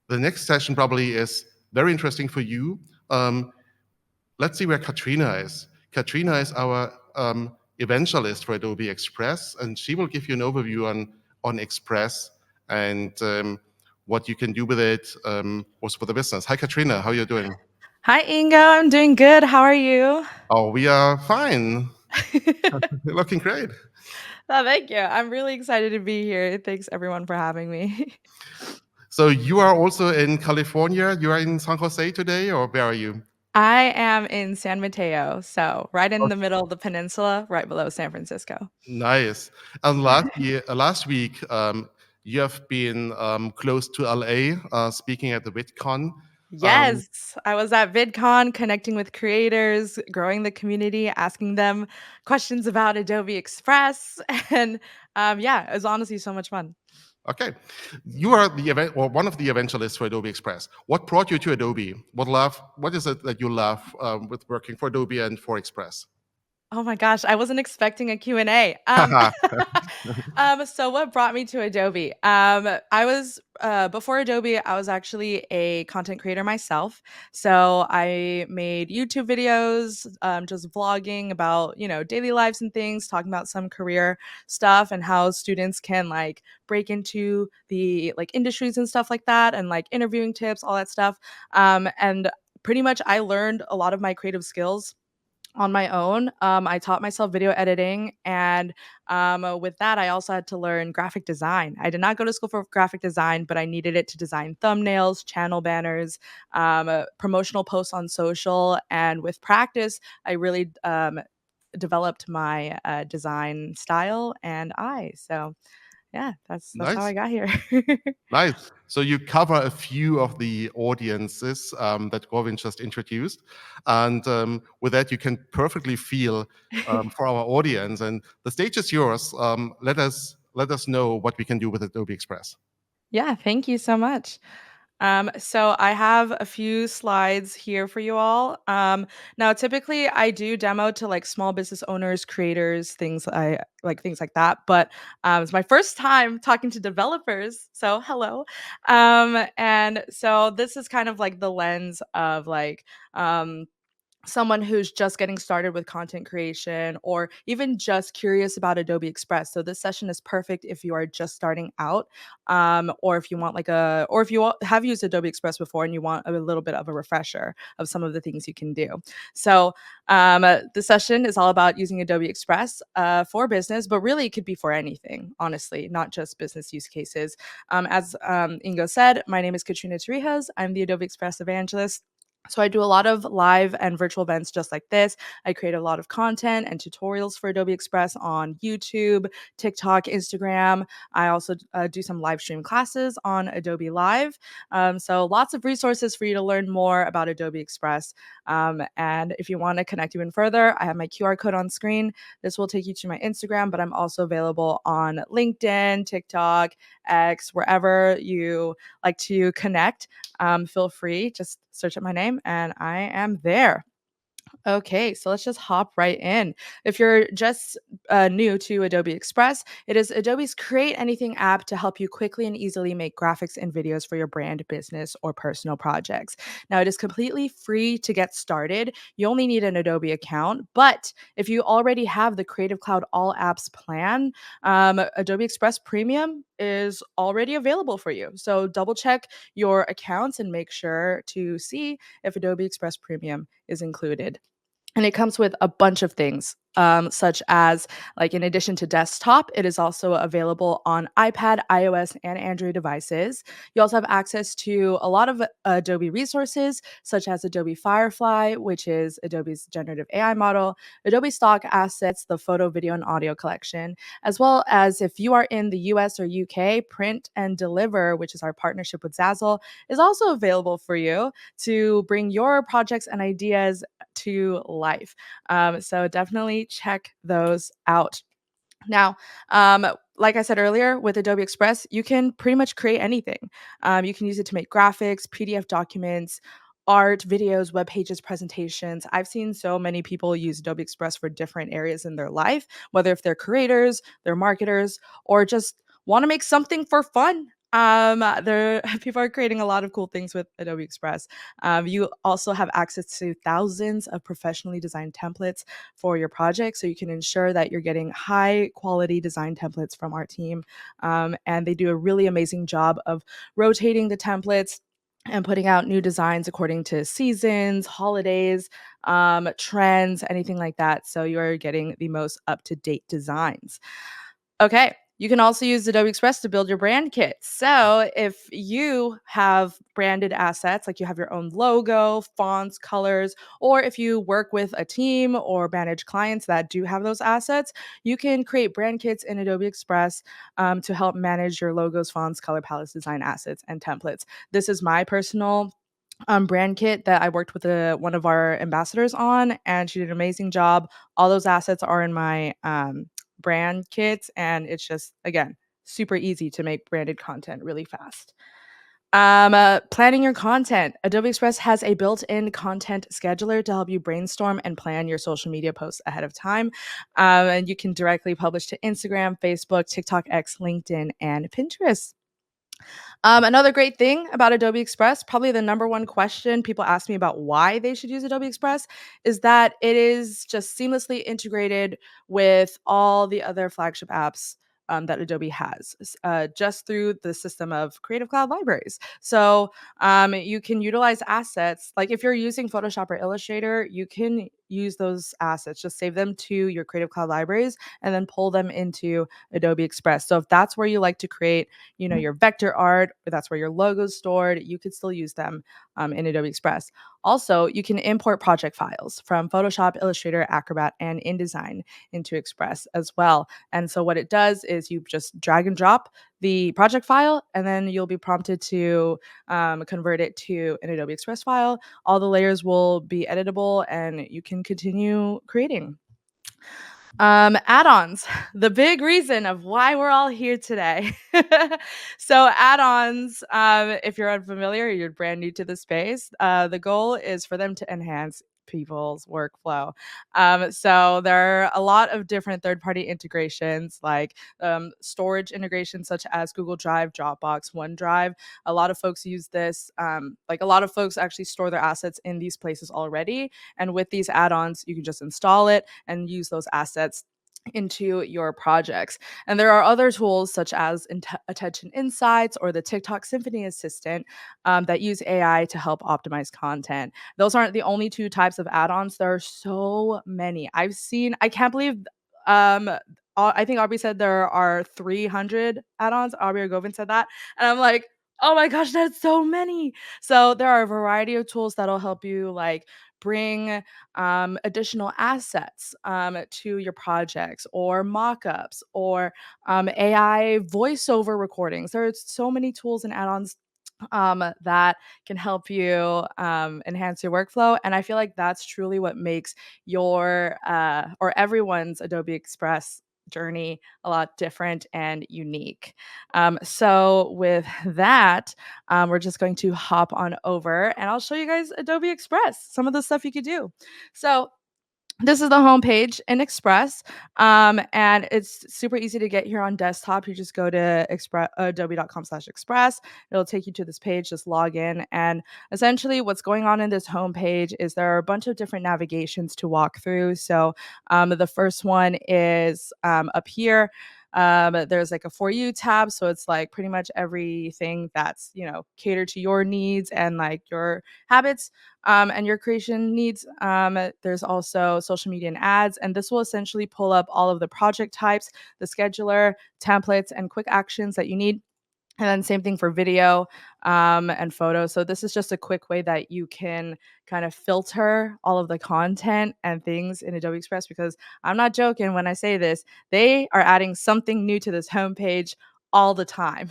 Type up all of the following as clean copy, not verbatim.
The next session probably is very interesting for you. Um, let's see where Katrina is. Katrina is our evangelist for Adobe Express, and she will give you an overview on Express and what you can do with it, also for the business. Hi, Katrina. How are you doing? Hi, Ingo. I'm doing good. How are you? Oh, we are fine. You're looking great. Oh, thank you. I'm really excited to be here. Thanks, everyone, for having me. So you are also in California. You are in San Jose today, or where are you? I am in San Mateo, so right in the middle of the peninsula, right below San Francisco. Nice. And last week, you have been close to LA, speaking at the VidCon. Um, Yes, I was at VidCon connecting with creators, growing the community, asking them questions about Adobe Express. And yeah, it was honestly so much fun. okay, you are the event or one of the evangelists for Adobe Express. What brought you to Adobe? What is it that you love with working for Adobe and for Express? Oh my gosh, I wasn't expecting a Q&A. Haha. So what brought me to Adobe? I was before Adobe, I was actually a content creator myself. So I made YouTube videos, just vlogging about, daily lives and things, talking about some career stuff and how students can like break into the like industries and stuff like that and like interviewing tips, all that stuff. And pretty much I learned a lot of my creative skills on my own. I taught myself video editing, and with that, I also had to learn graphic design. I did not go to school for graphic design, but I needed it to design thumbnails, channel banners, promotional posts on social, and with practice, I really developed my design style and eye. So yeah, that's how I Nice. got here. Nice. So you cover a few of the audiences that Govin just introduced, and with that you can perfectly feel for our audience. And the stage is yours. Let us know what we can do with Adobe Express. Yeah, thank you so much. So I have a few slides here for you all. Now, typically I do demo to like small business owners, creators, things like that. But it's my first time talking to developers. So hello. And so this is kind of like the lens of like someone who's just getting started with content creation or even just curious about Adobe Express. So this session is perfect if you are just starting out, or if you want or if have used Adobe Express before and you want a little bit of a refresher of some of the things you can do. So the session is all about using Adobe Express for business, but really it could be for anything, honestly, not just business use cases. As Ingo said, my name is Katrina Torrijos. I'm the Adobe Express Evangelist. So I do a lot of live and virtual events just like this. I create a lot of content and tutorials for Adobe Express on YouTube, TikTok, Instagram. I also do some live stream classes on Adobe Live. So lots of resources for you to learn more about Adobe Express. And if you want to connect even further, I have my QR code on screen. This will take you to my Instagram, but I'm also available on LinkedIn, TikTok, X, wherever you like to connect. Feel free, just search up my name and I am there. Okay, so let's just hop right in. If you're just new to Adobe Express, it is Adobe's Create Anything app to help you quickly and easily make graphics and videos for your brand, business, or personal projects. Now, it is completely free to get started. You only need an Adobe account, but if you already have the Creative Cloud All Apps plan, Adobe Express Premium is already available for you. So double check your accounts and make sure to see if Adobe Express Premium is included. And it comes with a bunch of things, such as, like, in addition to desktop, it is also available on iPad, iOS, and Android devices. You also have access to a lot of Adobe resources, such as Adobe Firefly, which is Adobe's generative AI model, Adobe Stock Assets, the photo, video, and audio collection, as well as if you are in the US or UK, Print and Deliver, which is our partnership with Zazzle, is also available for you to bring your projects and ideas to life. So definitely check those out. Now, like I said earlier, with Adobe Express, you can pretty much create anything. You can use it to make graphics, PDF documents, art, videos, web pages, presentations. I've seen so many people use Adobe Express for different areas in their life, whether if they're creators, they're marketers, or just want to make something for fun. There people are creating a lot of cool things with Adobe Express. You also have access to thousands of professionally designed templates for your project, so you can ensure that you're getting high quality design templates from our team. And they do a really amazing job of rotating the templates and putting out new designs according to seasons, holidays, trends, anything like that. So you're getting the most up to date designs. Okay. You can also use Adobe Express to build your brand kit. So, if you have branded assets, like you have your own logo, fonts, colors, or if you work with a team or manage clients that do have those assets, you can create brand kits in Adobe Express to help manage your logos, fonts, color palettes, design assets, and templates. This is my personal brand kit that I worked with one of our ambassadors on, and she did an amazing job. All those assets are in my brand kits, and it's just, again, super easy to make branded content really fast. Planning your content. Adobe Express has a built-in content scheduler to help you brainstorm and plan your social media posts ahead of time. And you can directly publish to Instagram, Facebook, TikTok, X, LinkedIn, and Pinterest. Another great thing about Adobe Express, probably the number one question people ask me about why they should use Adobe Express, is that it is just seamlessly integrated with all the other flagship apps that Adobe has, just through the system of Creative Cloud libraries. So you can utilize assets like if you're using Photoshop or Illustrator, you can use those assets, just save them to your Creative Cloud libraries and then pull them into Adobe Express. So if that's where you like to create your vector art, or that's where your logo's stored, you could still use them in Adobe Express. Also, you can import project files from Photoshop, Illustrator, Acrobat, and InDesign into Express as well. And so what it does is you just drag and drop the project file, and then you'll be prompted to convert it to an Adobe Express file. All the layers will be editable, and you can continue creating. Add-ons, the big reason of why we're all here today. So add-ons, if you're unfamiliar, you're brand new to the space, the goal is for them to enhance people's workflow. So there are a lot of different third-party integrations, like storage integrations such as Google Drive, Dropbox, OneDrive. A lot of folks use this. Like a lot of folks actually store their assets in these places already. And with these add-ons, you can just install it and use those assets into your projects. And there are other tools such as Attention Insights or the TikTok Symphony Assistant that use AI to help optimize content. Those aren't the only two types of add-ons. There are so many. I can't believe um I think Aubrey said there are 300 add-ons. Aubrey or Govin said that. And I'm like, oh my gosh, that's so many. So there are a variety of tools that'll help you like bring additional assets to your projects or mockups or AI voiceover recordings. There are so many tools and add-ons that can help you enhance your workflow. And I feel like that's truly what makes your or everyone's Adobe Express journey a lot different and unique. So, with that, we're just going to hop on over and I'll show you guys Adobe Express, some of the stuff you could do. So, this is the homepage in Express, and it's super easy to get here on desktop. You just go to adobe.com/express. It'll take you to this page. Just log in, and essentially, what's going on in this homepage is there are a bunch of different navigations to walk through. So, the first one is up here. There's like a For You tab, so it's like pretty much everything that's catered to your needs and like your habits and your creation needs. There's also social media and ads, and this will essentially pull up all of the project types, the scheduler, templates, and quick actions that you need. And then same thing for video and photo. So this is just a quick way that you can kind of filter all of the content and things in Adobe Express, because I'm not joking when I say this, they are adding something new to this homepage all the time.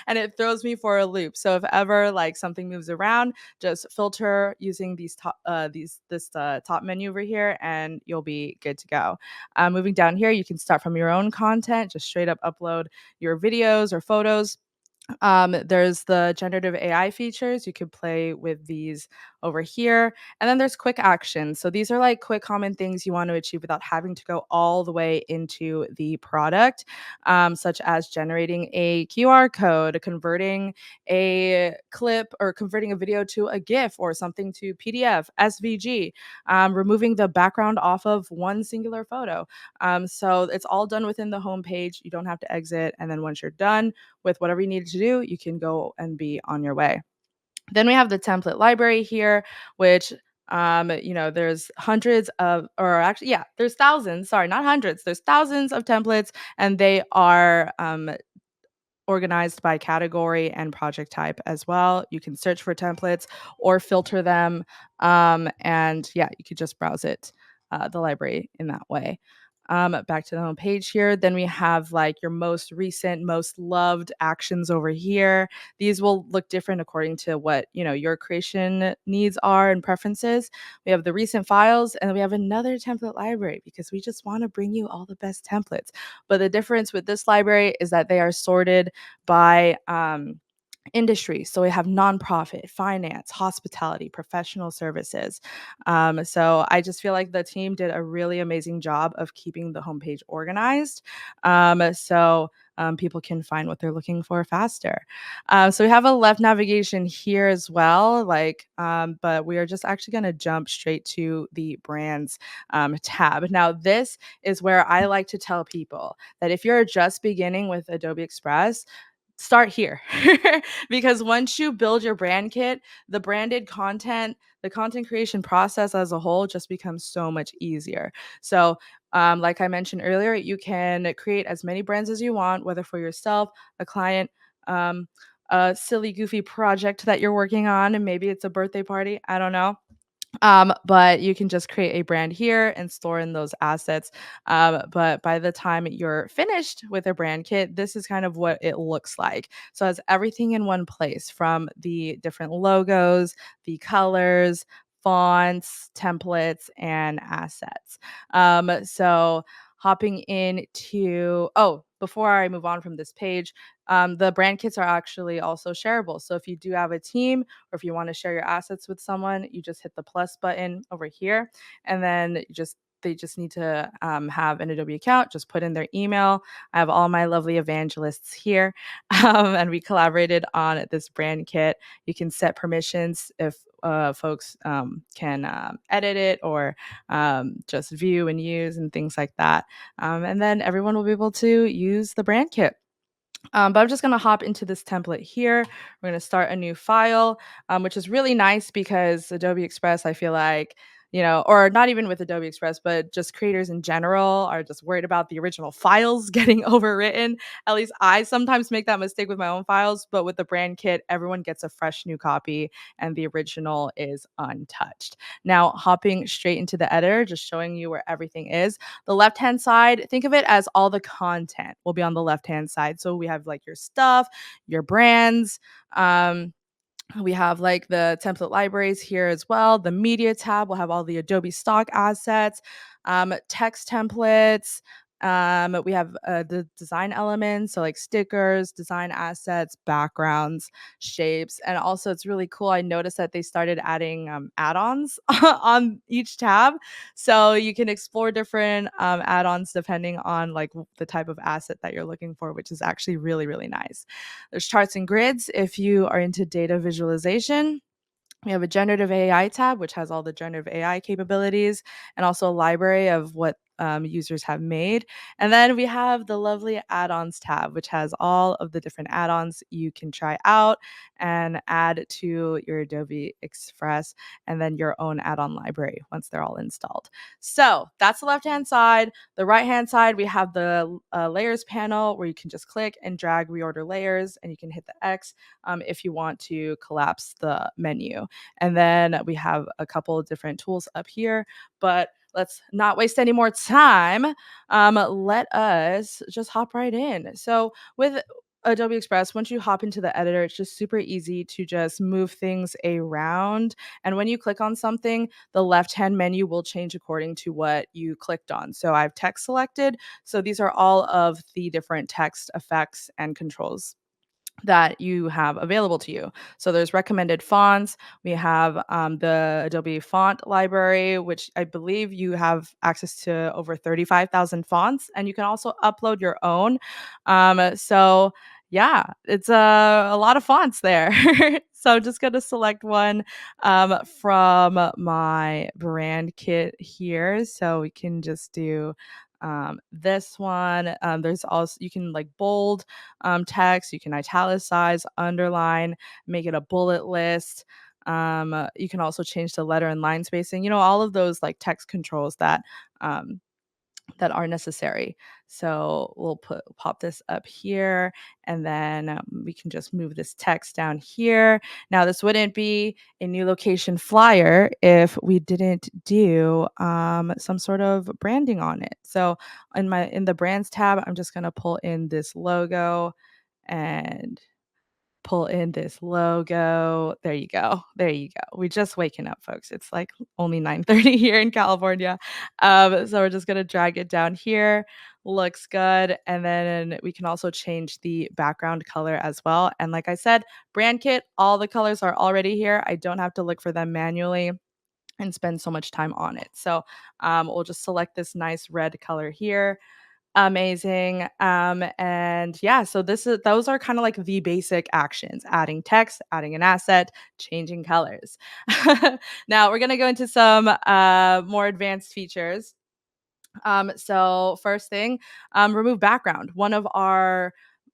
And it throws me for a loop. So if ever like something moves around, just filter using these top this top menu over here and you'll be good to go. Moving down here, you can start from your own content, just straight up upload your videos or photos. There's the generative AI features. You could play with these over here. And then there's quick actions. So these are like quick, common things you want to achieve without having to go all the way into the product, such as generating a QR code, converting a clip or converting a video to a GIF or something to PDF, SVG, removing the background off of one singular photo. So it's all done within the homepage. You don't have to exit. And then once you're done with whatever you needed to do, you can go and be on your way. Then we have the template library here, which there's hundreds of, or actually, yeah, there's thousands, sorry, not hundreds, there's thousands of templates, and they are organized by category and project type as well. You can search for templates or filter them. And yeah, you could just browse it, the library in that way. Back to the home page here. Then we have like your most recent, most loved actions over here. These will look different according to what, your creation needs are and preferences. We have the recent files, and then we have another template library because we just want to bring you all the best templates. But the difference with this library is that they are sorted by industry. So we have nonprofit, finance, hospitality, professional services. So I just feel like the team did a really amazing job of keeping the homepage organized. People can find what they're looking for faster. So we have a left navigation here as well, but we are just actually going to jump straight to the brands tab. Now, this is where I like to tell people that if you're just beginning with Adobe Express, start here. Because once you build your brand kit, the branded content, the content creation process as a whole just becomes so much easier. So, like I mentioned earlier, you can create as many brands as you want, whether for yourself, a client, um, a silly, goofy project that you're working on, and maybe it's a birthday party. I don't know. But you can just create a brand here and store in those assets. But by the time you're finished with a brand kit, this is kind of what it looks like. So it has everything in one place, from the different logos, the colors, fonts, templates, and assets. So hopping into, oh, before I move on from this page, the brand kits are actually also shareable. So if you do have a team, or if you want to share your assets with someone, you just hit the plus button over here, and then they just need to have an Adobe account. Just put in their email. I have all my lovely evangelists here, and we collaborated on this brand kit. You can set permissions if folks can edit it, or just view and use and things like that. And then everyone will be able to use the brand kit. But I'm just going to hop into this template here. We're going to start a new file, which is really nice because Adobe Express, I feel like, or not even with Adobe Express, but just creators in general are just worried about the original files getting overwritten. At least I sometimes make that mistake with my own files, but with the brand kit, everyone gets a fresh new copy and the original is untouched. Now, hopping straight into the editor, just showing you where everything is. The left-hand side, think of it as all the content will be on the left-hand side. So we have like your stuff, your brands, we have like the template libraries here as well. The media tab will have all the Adobe stock assets, text templates. We have the design elements, so like stickers, design assets, backgrounds, shapes. And also, it's really cool. I noticed that they started adding add-ons on each tab. So you can explore different add-ons depending on like the type of asset that you're looking for, which is actually really, really nice. There's charts and grids if you are into data visualization. We have a generative AI tab, which has all the generative AI capabilities, and also a library of what users have made. And then we have the lovely add-ons tab, which has all of the different add-ons you can try out and add to your Adobe Express, and then your own add-on library once they're all installed. So that's the left-hand side. The right-hand side, we have the layers panel where you can just click and drag reorder layers, and you can hit the X if you want to collapse the menu. And then we have a couple of different tools up here, but let's not waste any more time. Let us just hop right in. So with Adobe Express, once you hop into the editor, it's just super easy to just move things around. And when you click on something, the left-hand menu will change according to what you clicked on. So I have text selected. So these are all of the different text effects and controls. that you have available to you. So there's recommended fonts. We have the Adobe font library, which I believe you have access to over 35,000 fonts, and you can also upload your own. So yeah, it's a lot of fonts there. So I'm just going to select one from my brand kit here. So we can just do this one. There's also, you can like bold text. You can italicize, underline, make it a bullet list. You can also change the letter and line spacing. All of those like text controls um, that are necessary. So we'll pop this up here, and then we can just move this text down here. Now this wouldn't be a new location flyer if we didn't do some sort of branding on it. So in the brands tab, I'm just going to pull in this logo and pull in this logo. There you go. There you go. We're just waking up, folks. It's like only 9:30 here in California. So we're just gonna drag it down here. Looks good. And then we can also change the background color as well. And like I said, brand kit, all the colors are already here. I don't have to look for them manually and spend so much time on it. So we'll just select this nice red color here. Amazing. And yeah, so those are kind of like the basic actions: adding text, adding an asset, changing colors. Now we're gonna go into some more advanced features. So first thing, remove background. One of our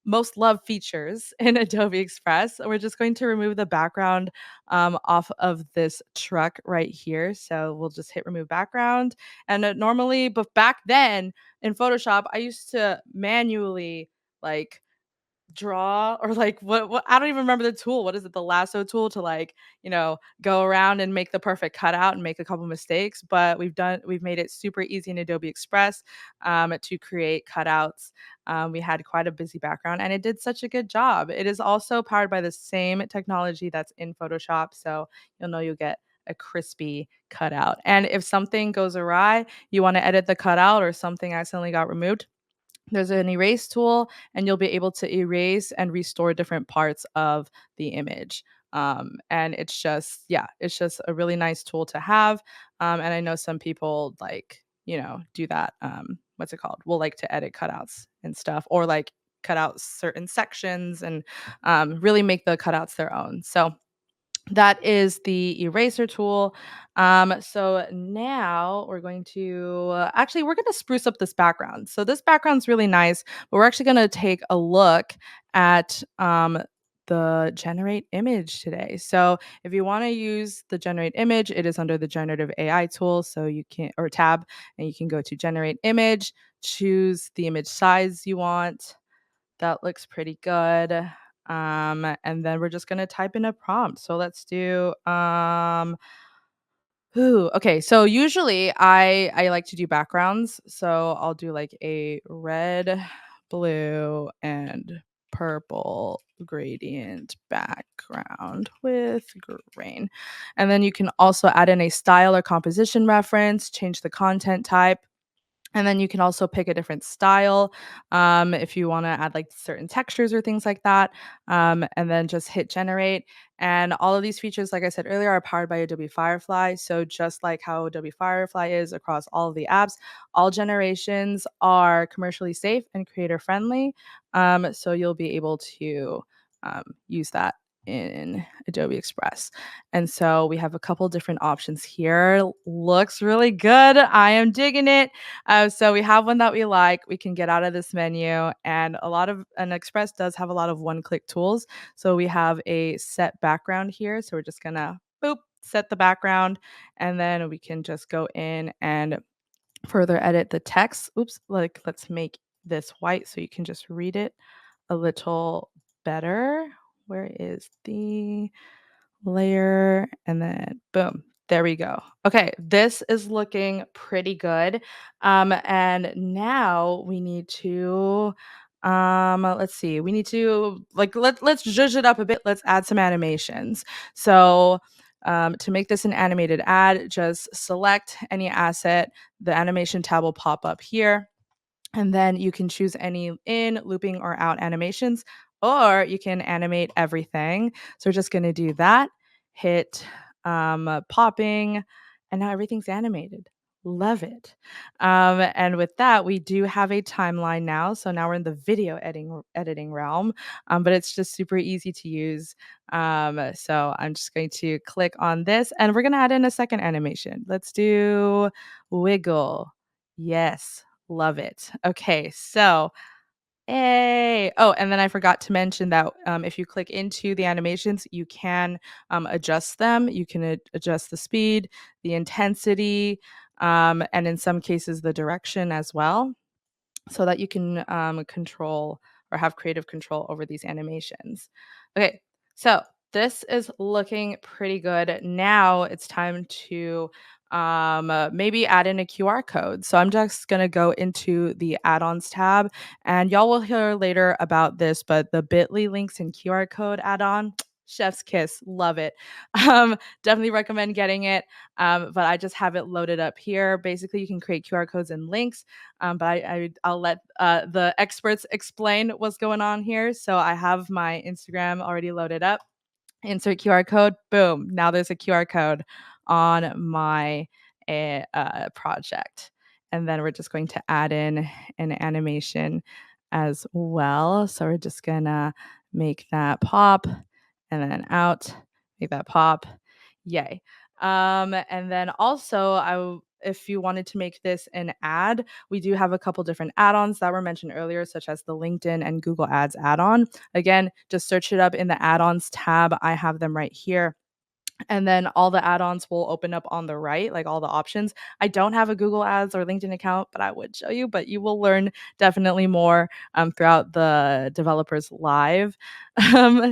most loved features in Adobe Express. We're just going to remove the background off of this truck right here. So we'll just hit remove background. And normally, but back then in Photoshop, I used to manually like draw, or like what I don't even remember the tool. What is it? The lasso tool to like, go around and make the perfect cutout and make a couple mistakes. But we've made it super easy in Adobe Express to create cutouts. We had quite a busy background and it did such a good job. It is also powered by the same technology that's in Photoshop. So you'll get a crispy cutout. And if something goes awry, you want to edit the cutout or something accidentally got removed, there's an erase tool, and you'll be able to erase and restore different parts of the image. And it's just a really nice tool to have. And I know some people like, do that. What's it called? Will like to edit cutouts and stuff, or like cut out certain sections and really make the cutouts their own. So that is the eraser tool. So now we're going to spruce up this background. So this background's really nice, but we're actually going to take a look at the generate image today. So if you want to use the generate image, it is under the generative AI tool. So you can, or tab, and you can go to generate image, choose the image size you want. That looks pretty good. And then we're just gonna type in a prompt. So let's do okay. So usually I like to do backgrounds. So I'll do like a red, blue, and purple gradient background with grain. And then you can also add in a style or composition reference, change the content type. And then you can also pick a different style if you want to add like certain textures or things like that. And then just hit generate. And all of these features, like I said earlier, are powered by Adobe Firefly. So just like how Adobe Firefly is across all of the apps, all generations are commercially safe and creator friendly. So you'll be able to use that in Adobe Express. And so we have a couple different options here. Looks really good. I am digging it. So we have one that we like. We can get out of this menu, and Express does have a lot of one-click tools. So we have a set background here. So we're just gonna boop set the background, and then we can just go in and further edit the text. Oops, like let's make this white so you can just read it a little better. Where is the layer? And then boom, there we go. Okay, this is looking pretty good. And now we need to let's see. We need to like let's zhuzh it up a bit. Let's add some animations. So to make this an animated ad, just select any asset. The animation tab will pop up here. And then you can choose any in, looping, or out animations. or you can animate everything. So we're just going to do that, hit popping, and now everything's animated. Love it. And with that, we do have a timeline now. So now we're in the video editing realm, but it's just super easy to use. So I'm just going to click on this and we're going to add in a second animation. Let's do wiggle. Yes, love it. Okay, so hey. Oh, and then I forgot to mention that if you click into the animations, you can adjust them. You can adjust the speed, the intensity, and in some cases, the direction as well, so that you can control or have creative control over these animations. Okay, so this is looking pretty good. Now it's time to maybe add in a QR code. So I'm just going to go into the add-ons tab, and y'all will hear later about this, but the bit.ly links and QR code add-on, chef's kiss, love it. Definitely recommend getting it. But I just have it loaded up here. Basically, you can create QR codes and links, but I'll let the experts explain what's going on here. So I have my Instagram already loaded up. Insert QR code. Boom. Now there's a QR code on my project. And then we're just going to add in an animation as well. So we're just going to make that pop and then out, make that pop. Yay. And then also, if you wanted to make this an ad, we do have a couple different add-ons that were mentioned earlier, such as the LinkedIn and Google Ads add-on. Again, just search it up in the add-ons tab. I have them right here. And then all the add-ons will open up on the right, like all the options. I don't have a Google Ads or LinkedIn account, but I would show you, but you will learn definitely more throughout the developers live.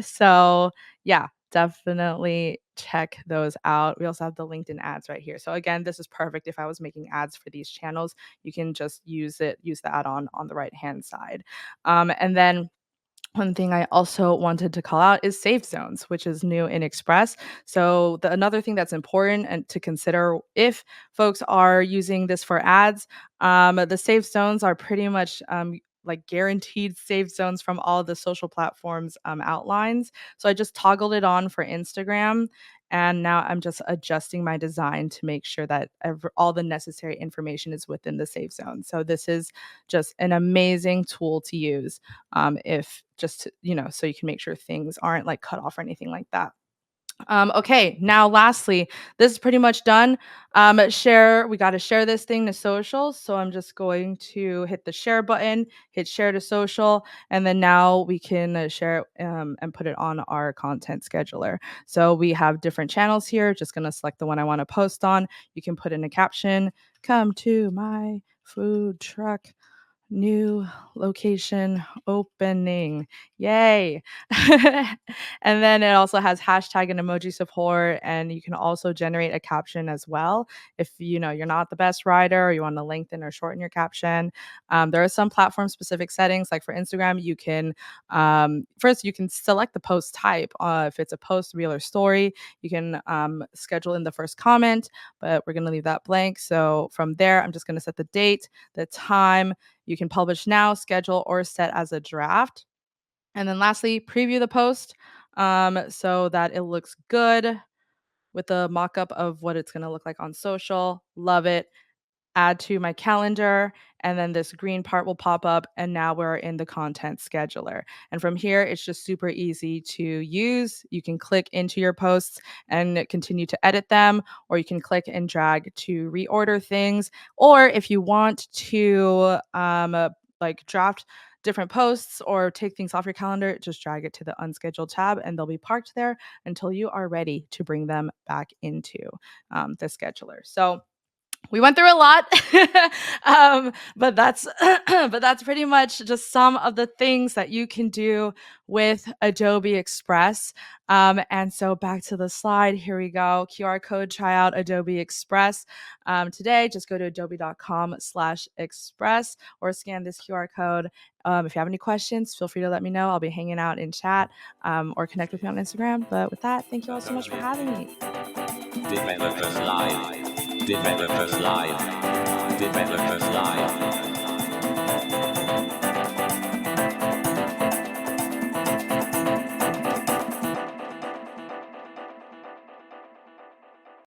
So yeah, definitely check those out. We also have the LinkedIn ads right here. So again, this is perfect if I was making ads for these channels. You can just use the add-on on the right-hand side. And then one thing I also wanted to call out is safe zones, which is new in Express. So another thing that's important and to consider if folks are using this for ads, the safe zones are pretty much like guaranteed safe zones from all the social platforms outlines. So I just toggled it on for Instagram. And now I'm just adjusting my design to make sure that all the necessary information is within the safe zone. So this is just an amazing tool to use if just so you can make sure things aren't like cut off or anything like that. Okay, now lastly, this is pretty much done. Share, we got to share this thing to social. So I'm just going to hit the share button, hit share to social, and then now we can share it and put it on our content scheduler. So we have different channels here. Just going to select the one I want to post on. You can put in a caption, come to my food truck new location opening. Yay. And then it also has hashtag and emoji support. And you can also generate a caption as well. If you're not the best writer or you want to lengthen or shorten your caption. There are some platform specific settings. Like for Instagram, you can first you can select the post type. If it's a post, reel, or story, you can schedule in the first comment, but we're going to leave that blank. So from there, I'm just going to set the date, the time. You can publish now, schedule, or set as a draft. And then lastly, preview the post so that it looks good with a mock-up of what it's going to look like on social. Love it. Add to my calendar, and then this green part will pop up, and now we're in the content scheduler. And from here, it's just super easy to use. You can click into your posts and continue to edit them, or you can click and drag to reorder things. Or if you want to like draft different posts or take things off your calendar, just drag it to the unscheduled tab and they'll be parked there until you are ready to bring them back into the scheduler. So we went through a lot, but that's but that's pretty much just some of the things that you can do with Adobe Express. And so back to the slide. Here we go. QR code. Try out Adobe Express today. Just go to adobe.com/express or scan this QR code. If you have any questions, feel free to let me know. I'll be hanging out in chat or connect with me on Instagram. But with that, thank you all so much for having me. Dit met the first live. Dit met the first live. Dit met the first live.